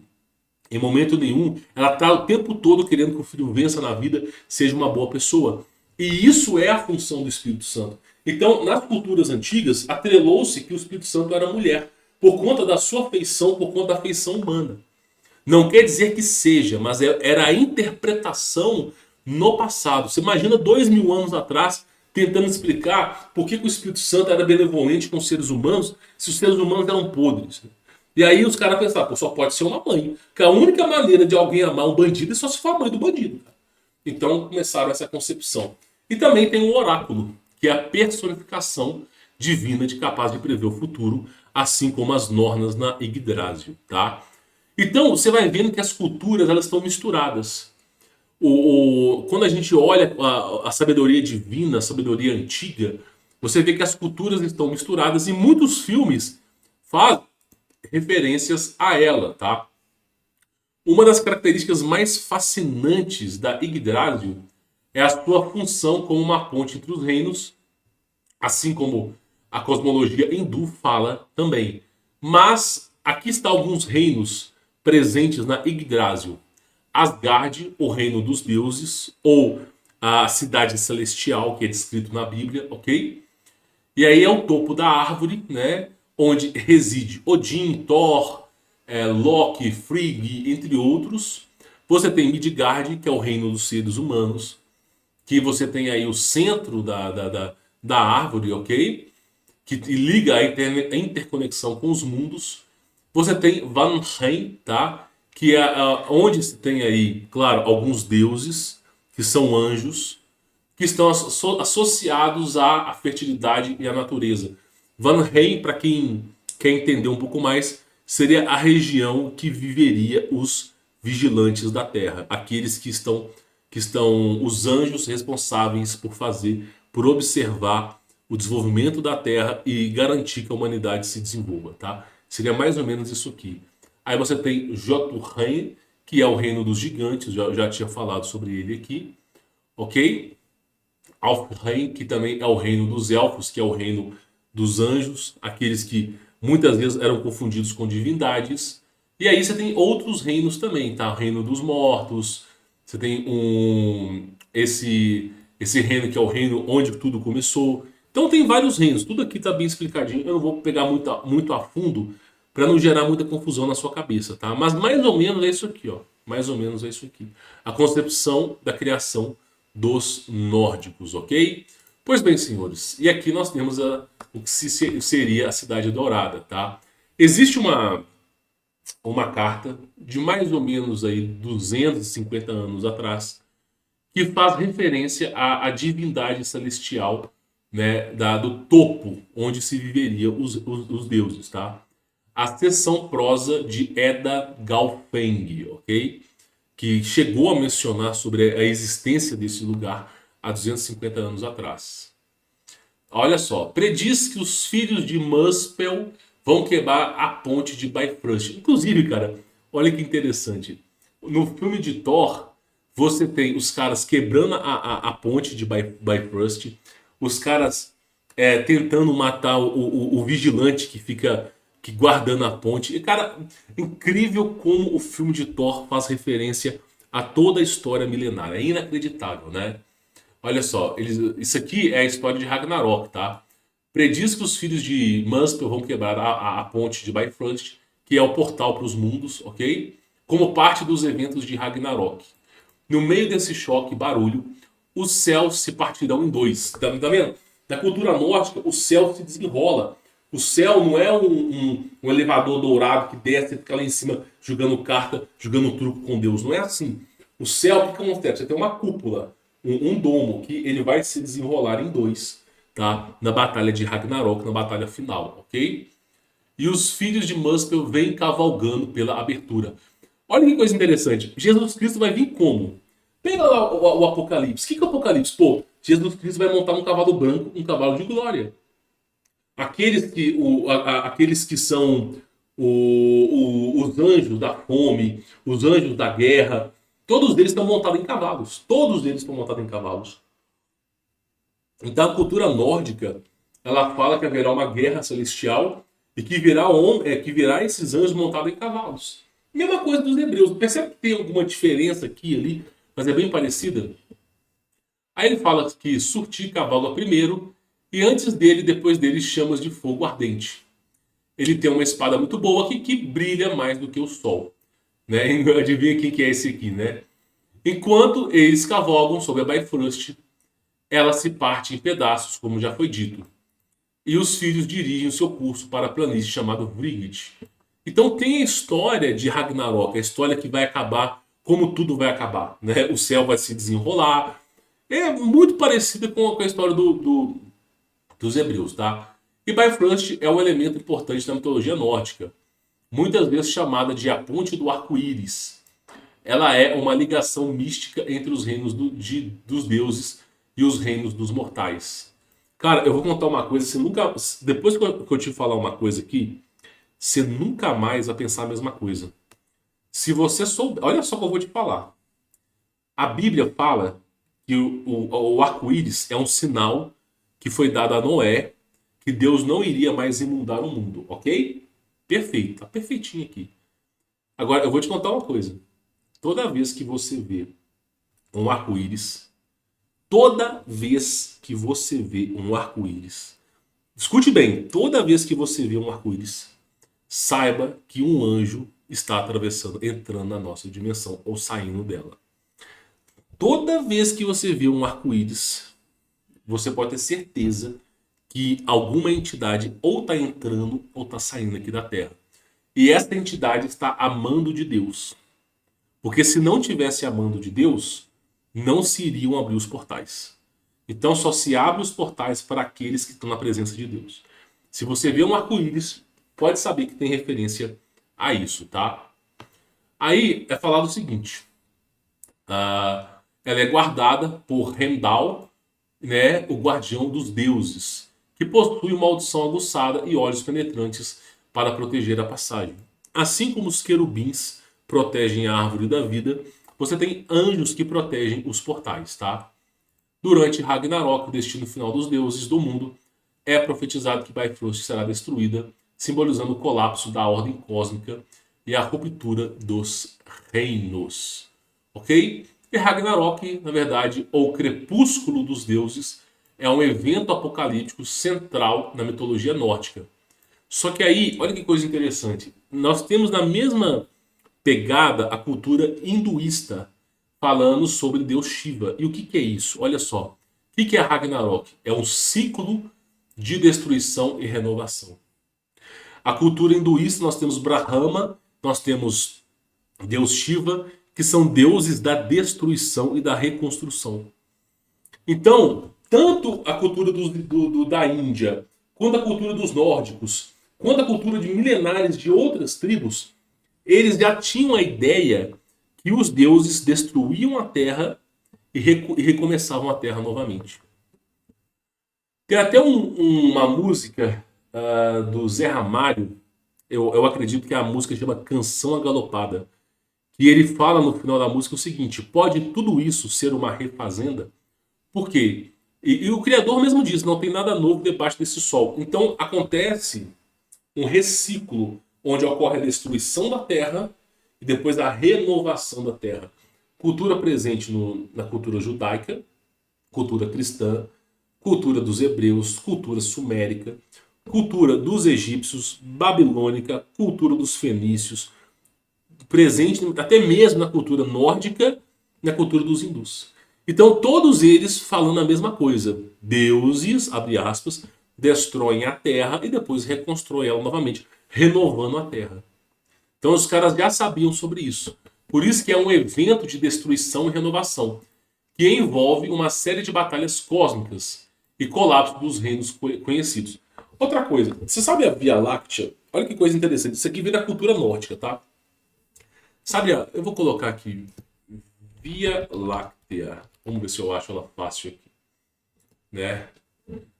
em momento nenhum, ela está o tempo todo querendo que o filho vença na vida, seja uma boa pessoa. E isso é a função do Espírito Santo. Então, nas culturas antigas, atrelou-se que o Espírito Santo era mulher, por conta da sua feição, por conta da feição humana. Não quer dizer que seja, mas era a interpretação no passado. Você imagina 2000 anos atrás tentando explicar por que o Espírito Santo era benevolente com os seres humanos se os seres humanos eram podres. E aí os caras pensaram, pô, só pode ser uma mãe. Que a única maneira de alguém amar um bandido é só se for a mãe do bandido. Então começaram essa concepção. E também tem o oráculo, que é a personificação divina de capaz de prever o futuro, assim como as nornas na Yggdrasil, tá? Então você vai vendo que as culturas elas estão misturadas. Quando a gente olha a sabedoria divina, a sabedoria antiga, você vê que as culturas estão misturadas e muitos filmes fazem referências a ela, tá? Uma das características mais fascinantes da Yggdrasil é a sua função como uma ponte entre os reinos, assim como a cosmologia hindu fala também. Mas aqui está alguns reinos presentes na Yggdrasil. Asgard, o reino dos deuses, ou a cidade celestial que é descrito na Bíblia, ok? E aí é o topo da árvore, né? Onde reside Odin, Thor, Loki, Frigg, entre outros. Você tem Midgard, que é o reino dos seres humanos, que você tem aí o centro da árvore, ok? Que liga a interconexão com os mundos. Você tem Valheim, tá? Que é onde se tem aí, claro, alguns deuses, que são anjos, que estão associados à fertilidade e à natureza. Valheim, para quem quer entender um pouco mais, seria a região que viveria os vigilantes da terra, aqueles que estão os anjos responsáveis por observar o desenvolvimento da terra e garantir que a humanidade se desenvolva, tá? Seria mais ou menos isso aqui. Aí você tem Jotunheim, que é o reino dos gigantes, já tinha falado sobre ele aqui, ok? Alfheim, que também é o reino dos elfos, que é o reino dos anjos, aqueles que muitas vezes eram confundidos com divindades. E aí você tem outros reinos também, tá? O reino dos mortos, você tem esse reino que é o reino onde tudo começou. Então tem vários reinos, tudo aqui está bem explicadinho. Eu não vou pegar muito a fundo para não gerar muita confusão na sua cabeça, tá? Mas mais ou menos é isso aqui, ó. Mais ou menos é isso aqui. A concepção da criação dos nórdicos, ok? Pois bem, senhores, e aqui nós temos o que seria a Cidade Dourada, tá? Existe uma carta de mais ou menos aí 250 anos atrás que faz referência à divindade celestial né, do topo, onde se viveria os deuses, tá? A seção prosa de Eda Galfeng, ok? Que chegou a mencionar sobre a existência desse lugar há 250 anos atrás. Olha só, prediz que os filhos de Muspel vão quebrar a ponte de Bifrost. Inclusive, cara, olha que interessante. No filme de Thor, você tem os caras quebrando a ponte de Bifrost, os caras tentando matar o vigilante que fica guardando a ponte. E, cara, incrível como o filme de Thor faz referência a toda a história milenar. É inacreditável, né? Olha só, isso aqui é a história de Ragnarok, tá? Prediz que os filhos de Muspel vão quebrar a ponte de Bifrost, que é o portal para os mundos, ok? Como parte dos eventos de Ragnarok. No meio desse choque e barulho, os céus se partirão em dois. Tá vendo? Na cultura nórdica, o céu se desenrola. O céu não é um elevador dourado que desce e fica lá em cima jogando carta, jogando truco com Deus. Não é assim. O céu, o que acontece? Você tem uma cúpula, um domo, que ele vai se desenrolar em dois, tá? Na batalha de Ragnarok, na batalha final, ok? E os filhos de Muspel vêm cavalgando pela abertura. Olha que coisa interessante. Jesus Cristo vai vir como? Pega lá o Apocalipse. O que é o Apocalipse? Pô, Jesus Cristo vai montar um cavalo branco, um cavalo de glória. Aqueles que são os anjos da fome, os anjos da guerra, todos eles estão montados em cavalos. Todos eles estão montados em cavalos. Então a cultura nórdica, ela fala que haverá uma guerra celestial e que virá esses anjos montados em cavalos. Mesma coisa dos hebreus. Percebe que tem alguma diferença aqui e ali, mas é bem parecida? Aí ele fala que surtir cavalo a primeiro, e antes dele, depois dele, chamas de fogo ardente. Ele tem uma espada muito boa que brilha mais do que o sol. Né? Adivinha quem que é esse aqui, né? Enquanto eles cavalgam sobre a Bifrost, ela se parte em pedaços, como já foi dito. E os filhos dirigem o seu curso para a planície chamada Vrigid. Então tem a história de Ragnarok, a história que vai acabar como tudo vai acabar. Né? O céu vai se desenrolar. É muito parecida com a história dos hebreus, tá? E Bifrost é um elemento importante da mitologia nórdica, muitas vezes chamada de a ponte do arco-íris. Ela é uma ligação mística entre os reinos dos deuses e os reinos dos mortais. Cara, eu vou contar uma coisa, você nunca, depois que eu te falar uma coisa aqui, você nunca mais vai pensar a mesma coisa. Se você souber, olha só o que eu vou te falar. A Bíblia fala que o arco-íris é um sinal que foi dado a Noé, que Deus não iria mais inundar o mundo, ok? Perfeito, tá perfeitinho aqui. Agora, eu vou te contar uma coisa. Toda vez que você vê um arco-íris, toda vez que você vê um arco-íris, escute bem, toda vez que você vê um arco-íris, saiba que um anjo está atravessando, entrando na nossa dimensão ou saindo dela. Toda vez que você vê um arco-íris, você pode ter certeza que alguma entidade ou está entrando ou está saindo aqui da Terra. E essa entidade está amando de Deus. Porque se não tivesse amando de Deus, não se iriam abrir os portais. Então só se abre os portais para aqueles que estão na presença de Deus. Se você vê um arco-íris, pode saber que tem referência a isso, tá? Aí é falado o seguinte. Ela é guardada por Heimdall, né, o guardião dos deuses, que possui uma audição aguçada e olhos penetrantes para proteger a passagem. Assim como os querubins protegem a árvore da vida, você tem anjos que protegem os portais, tá? Durante Ragnarok, o destino final dos deuses do mundo, é profetizado que Bifrost será destruída, simbolizando o colapso da ordem cósmica e a ruptura dos reinos. Ok? E Ragnarok, na verdade, ou crepúsculo dos deuses, é um evento apocalíptico central na mitologia nórdica. Só que aí, olha que coisa interessante. Nós temos na mesma pegada a cultura hinduísta, falando sobre Deus Shiva. E o que é isso? Olha só. O que é Ragnarok? É um ciclo de destruição e renovação. A cultura hinduísta, nós temos Brahma, nós temos Deus Shiva, que são deuses da destruição e da reconstrução. Então, tanto a cultura da Índia, quanto a cultura dos nórdicos, quanto a cultura de milenares de outras tribos, eles já tinham a ideia que os deuses destruíam a terra e recomeçavam a terra novamente. Tem até uma música do Zé Ramalho, eu acredito que a música chama Canção Agalopada, que ele fala no final da música o seguinte: pode tudo isso ser uma refazenda? Por quê? E o Criador mesmo diz, não tem nada novo debaixo desse sol. Então acontece um reciclo onde ocorre a destruição da terra e depois a renovação da terra. Cultura presente na cultura judaica, cultura cristã, cultura dos hebreus, cultura sumérica, cultura dos egípcios, babilônica, cultura dos fenícios, presente até mesmo na cultura nórdica, na cultura dos hindus. Então todos eles falando a mesma coisa. Deuses, abre aspas, destroem a terra e depois reconstroem ela novamente, renovando a terra. Então os caras já sabiam sobre isso. Por isso que é um evento de destruição e renovação, que envolve uma série de batalhas cósmicas e colapso dos reinos conhecidos. Outra coisa, você sabe a Via Láctea? Olha que coisa interessante. Isso aqui vem da cultura nórdica, tá? Sabe, eu vou colocar aqui Via Láctea. Vamos ver se eu acho ela fácil aqui. Né?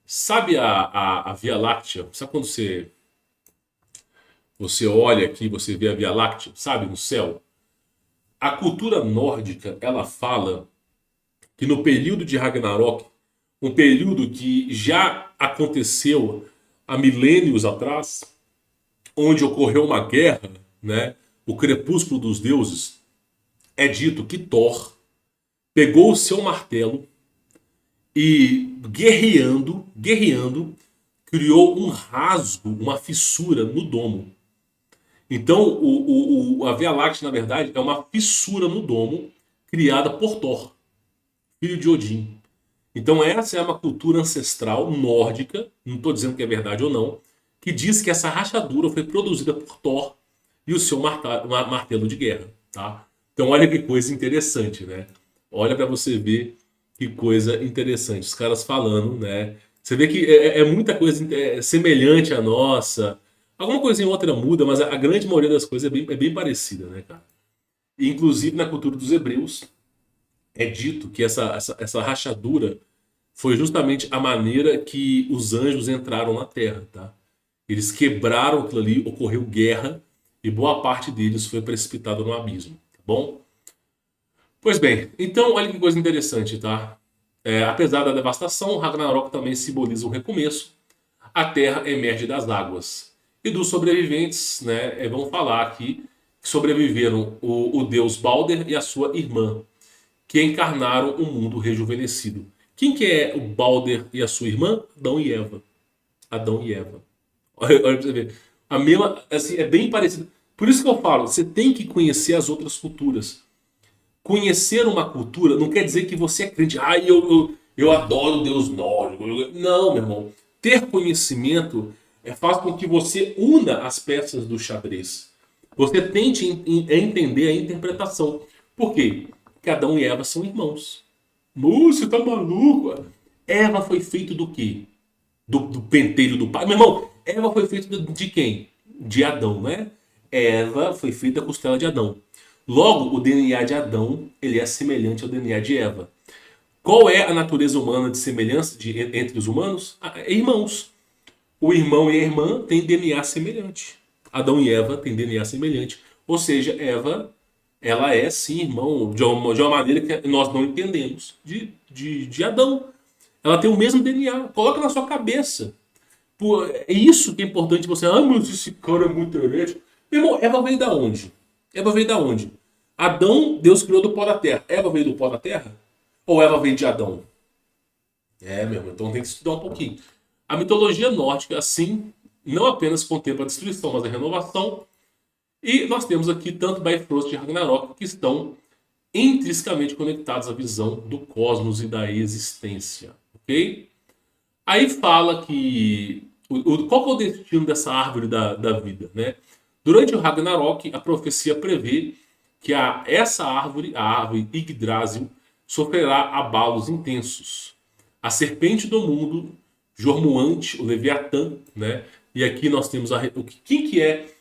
Sabe a Via Láctea? Sabe quando você olha aqui, você vê a Via Láctea, sabe, no céu? A cultura nórdica, ela fala que no período de Ragnarok, um período que já aconteceu há milênios atrás, onde ocorreu uma guerra, né? O crepúsculo dos deuses, é dito que Thor pegou o seu martelo e guerreando, criou um rasgo, uma fissura no domo. Então, a Via Láctea, na verdade, é uma fissura no domo criada por Thor, filho de Odin. Então, essa é uma cultura ancestral nórdica, não estou dizendo que é verdade ou não, que diz que essa rachadura foi produzida por Thor e o seu martelo de guerra. Tá? Então, olha que coisa interessante, né? Olha para você ver que coisa interessante. Os caras falando, né? Você vê que é muita coisa semelhante à nossa. Alguma coisinha ou outra muda, mas a grande maioria das coisas é bem parecida, né, cara? E, inclusive, na cultura dos hebreus, é dito que essa rachadura foi justamente a maneira que os anjos entraram na Terra, tá? Eles quebraram aquilo ali, ocorreu guerra e boa parte deles foi precipitado no abismo, tá bom? Pois bem, então olha que coisa interessante, tá? Apesar da devastação, Ragnarok também simboliza um recomeço. A Terra emerge das águas. E dos sobreviventes, né, vamos falar aqui que sobreviveram o deus Balder e a sua irmã, que encarnaram um mundo rejuvenescido. Quem que é o Balder e a sua irmã? Adão e Eva. Adão e Eva. Olha pra você ver. A mesma, assim, é bem parecido. Por isso que eu falo, você tem que conhecer as outras culturas. Conhecer uma cultura não quer dizer que você é crente. Ah, eu adoro o Deus nórdico. Não, meu irmão. Ter conhecimento faz com que você una as peças do xadrez. Você tente entender a interpretação. Por quê? Porque Adão e Eva são irmãos. Você tá maluco? Eva foi feita do quê? Do pentelho do pai. Meu irmão, Eva foi feita de quem? De Adão, né? Eva foi feita da costela de Adão. Logo, o DNA de Adão ele é semelhante ao DNA de Eva. Qual é a natureza humana de semelhança entre os humanos? Irmãos. O irmão e a irmã têm DNA semelhante. Adão e Eva têm DNA semelhante. Ou seja, Eva, ela é sim irmão de uma maneira que nós não entendemos de Adão. Ela tem o mesmo DNA. Coloca na sua cabeça. Pô, é isso que é importante você. Ah, mas esse cara é muito herético. Meu irmão, Eva veio da onde? Eva veio da onde? Adão, Deus criou do pó da terra. Eva veio do pó da terra? Ou Eva veio de Adão? Meu irmão, então tem que estudar um pouquinho. A mitologia nórdica, assim, não apenas contempla a destruição, mas a renovação. E nós temos aqui tanto Bifrost e Ragnarok que estão intrinsecamente conectados à visão do cosmos e da existência. Ok? Aí fala que... qual que é o destino dessa árvore da vida, né? Durante o Ragnarok, a profecia prevê que essa árvore, a árvore Yggdrasil, sofrerá abalos intensos. a serpente do mundo, Jormuante, o Leviatã, né? E aqui nós temos quem que é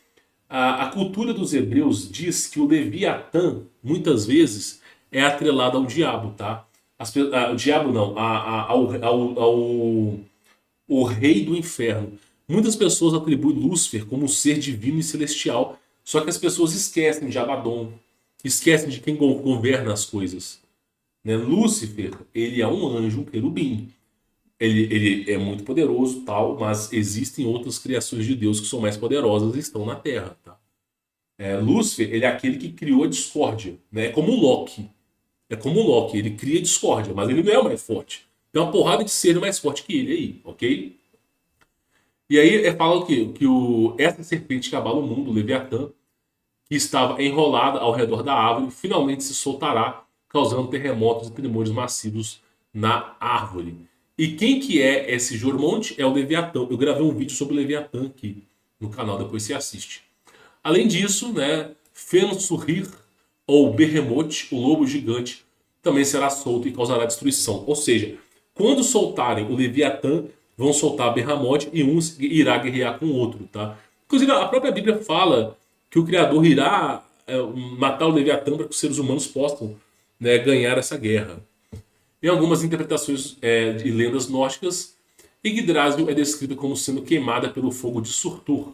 a cultura dos hebreus diz que o Leviatã muitas vezes é atrelado ao diabo, tá? O diabo não, o rei do inferno. Muitas pessoas atribuem Lúcifer como um ser divino e celestial, só que as pessoas esquecem de Abaddon, esquecem de quem governa as coisas. Né? Lúcifer, ele é um anjo, um querubim. Ele é muito poderoso, tal, mas existem outras criações de Deus que são mais poderosas e estão na Terra. Tá? Lúcifer, ele é aquele que criou a discórdia. Né? É como o Loki. É como o Loki, ele cria discórdia, mas ele não é o mais forte. Tem uma porrada de ser mais forte que ele aí, ok? E aí fala que essa serpente que abala o mundo, o Leviatã, que estava enrolada ao redor da árvore, finalmente se soltará, causando terremotos e tremores massivos na árvore. E quem que é esse Jormonte? É o Leviatã. Eu gravei um vídeo sobre o Leviatã aqui no canal, depois você assiste. Além disso, né, Fensurrir, ou Behemoth, o lobo gigante, também será solto e causará destruição. Ou seja, quando soltarem o Leviatã, vão soltar Behemoth e um irá guerrear com o outro. Tá? Inclusive, a própria Bíblia fala que o Criador irá matar o Leviatã para que os seres humanos possam, né, ganhar essa guerra. Em algumas interpretações e lendas nórdicas, Yggdrasil é descrita como sendo queimada pelo fogo de Surtur,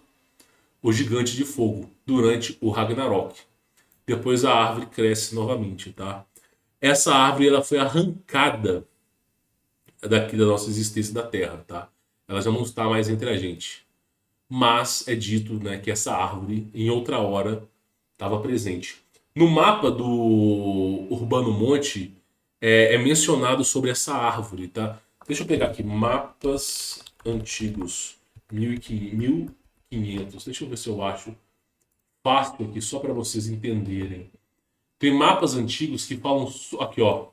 o gigante de fogo, durante o Ragnarok. Depois a árvore cresce novamente, tá? Essa árvore ela foi arrancada daqui da nossa existência da Terra, tá? Ela já não está mais entre a gente. Mas é dito, né, que essa árvore, em outra hora, estava presente. No mapa do Urbano Monte, é mencionado sobre essa árvore, tá? Deixa eu pegar aqui, mapas antigos, 1500. Deixa eu ver se eu acho fácil aqui, só para vocês entenderem. Tem mapas antigos que falam... Aqui, ó.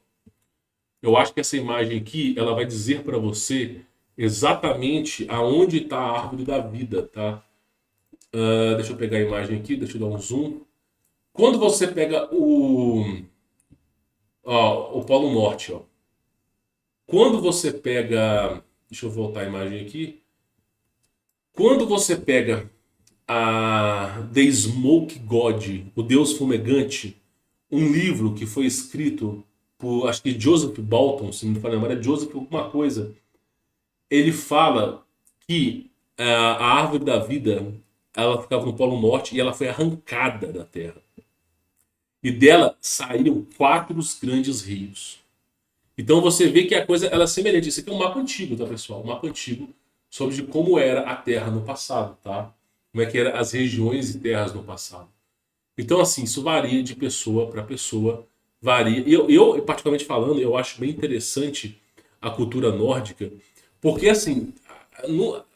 Eu acho que essa imagem aqui, ela vai dizer para você exatamente aonde está a árvore da vida, tá? Deixa eu pegar a imagem aqui, deixa eu dar um zoom. Quando você pega o Polo Norte, ó. Quando você pega... Deixa eu voltar a imagem aqui. Quando você pega The Smoke God, o Deus Fumegante, um livro que foi escrito por, acho que Joseph Bolton, se não me falha a memória, é Joseph alguma coisa. Ele fala que a árvore da vida, ela ficava no Polo Norte e ela foi arrancada da Terra. E dela saíram 4 grandes rios. Então você vê que a coisa ela é semelhante. Isso aqui é um mapa antigo, tá, pessoal? Um mapa antigo sobre como era a Terra no passado, tá? Como é que eram as regiões e terras no passado. Então, assim, isso varia de pessoa para pessoa, varia. Eu, particularmente falando, eu acho bem interessante a cultura nórdica, porque, assim,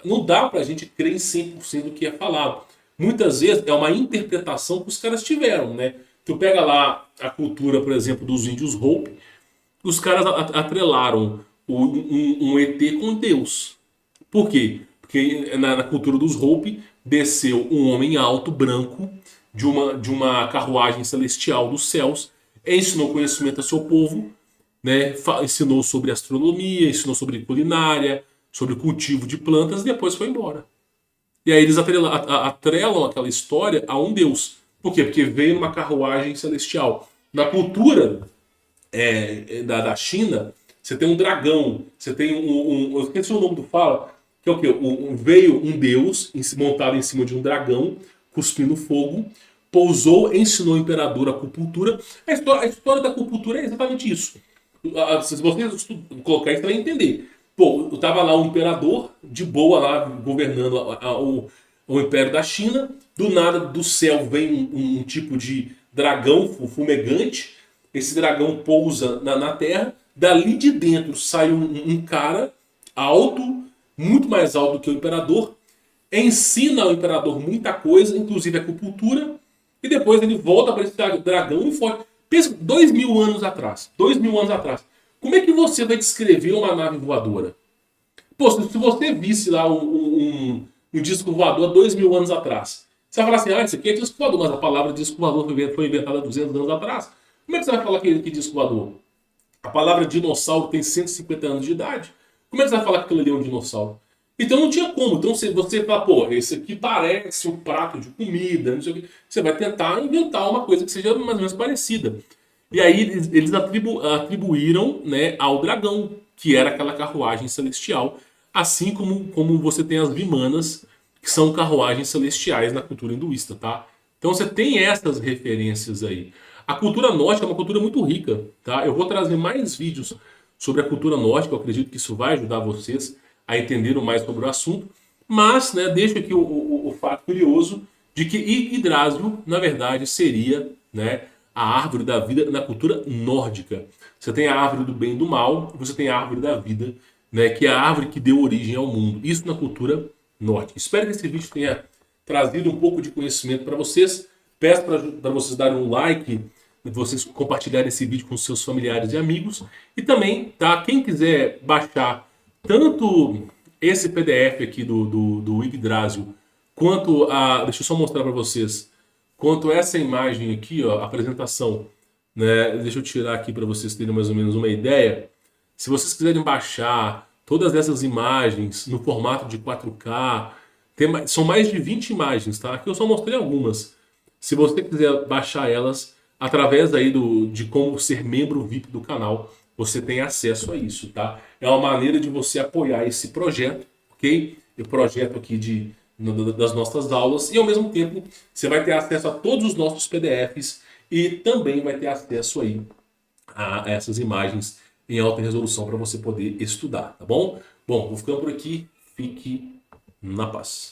não dá pra gente crer em 100% do que é falado. Muitas vezes é uma interpretação que os caras tiveram, né? Tu pega lá a cultura, por exemplo, dos índios Hopi, os caras atrelaram um ET com Deus. Por quê? Porque na cultura dos Hopi desceu um homem alto, branco, de uma carruagem celestial dos céus, ensinou conhecimento ao seu povo, né? Ensinou sobre astronomia, ensinou sobre culinária, sobre cultivo de plantas e depois foi embora. E aí eles atrelam aquela história a um deus. Por quê? Porque veio numa carruagem celestial. Na cultura da China, você tem um dragão, você tem eu esqueci o nome do fala, que é o quê? Veio um deus montado em cima de um dragão, cuspindo fogo, pousou, ensinou o imperador a acupuntura. A história da acupuntura é exatamente isso. Se você colocar isso, você vai entender. Pô, tava lá um imperador, de boa lá, governando o Império da China. Do nada, do céu, vem um tipo de dragão fumegante. Esse dragão pousa na Terra. Dali de dentro sai um cara alto, muito mais alto do que o imperador. Ensina ao imperador muita coisa, inclusive acupuntura. E depois ele volta para esse dragão e foge. Pensa, 2000 anos atrás. 2000 anos atrás. Como é que você vai descrever uma nave voadora? Pô, se você visse lá um disco voador 2000 anos atrás, você vai falar assim, isso aqui é disco voador, mas a palavra disco voador foi inventada 200 anos atrás. Como é que você vai falar que disco voador? A palavra dinossauro tem 150 anos de idade. Como é que você vai falar que aquilo ali é um dinossauro? Então não tinha como. Então você fala, pô, esse aqui parece um prato de comida, não sei o quê. Você vai tentar inventar uma coisa que seja mais ou menos parecida. E aí eles atribuíram, né, ao dragão, que era aquela carruagem celestial, assim como você tem as vimanas, que são carruagens celestiais na cultura hinduísta, tá? Então você tem essas referências aí. A cultura nórdica é uma cultura muito rica, tá? Eu vou trazer mais vídeos sobre a cultura nórdica, eu acredito que isso vai ajudar vocês a entenderem mais sobre o assunto. Mas, né, deixo aqui o fato curioso de que Yggdrasil, na verdade, seria, né, a árvore da vida na cultura nórdica. Você tem a árvore do bem e do mal, e você tem a árvore da vida, né, que é a árvore que deu origem ao mundo. Isso na cultura nórdica. Espero que esse vídeo tenha trazido um pouco de conhecimento para vocês. Peço para vocês darem um like, vocês compartilharem esse vídeo com seus familiares e amigos. E também, tá, quem quiser baixar tanto esse PDF aqui do Yggdrasil, quanto a... Deixa eu só mostrar para vocês. Quanto essa imagem aqui, ó, a apresentação, né? Deixa eu tirar aqui para vocês terem mais ou menos uma ideia. Se vocês quiserem baixar todas essas imagens no formato de 4K, são mais de 20 imagens, tá? Aqui eu só mostrei algumas. Se você quiser baixar elas através aí de como ser membro VIP do canal, você tem acesso a isso, tá? É uma maneira de você apoiar esse projeto, ok? O projeto aqui das nossas aulas, e ao mesmo tempo você vai ter acesso a todos os nossos PDFs e também vai ter acesso aí a essas imagens em alta resolução para você poder estudar, tá bom? Bom, vou ficando por aqui. Fique na paz.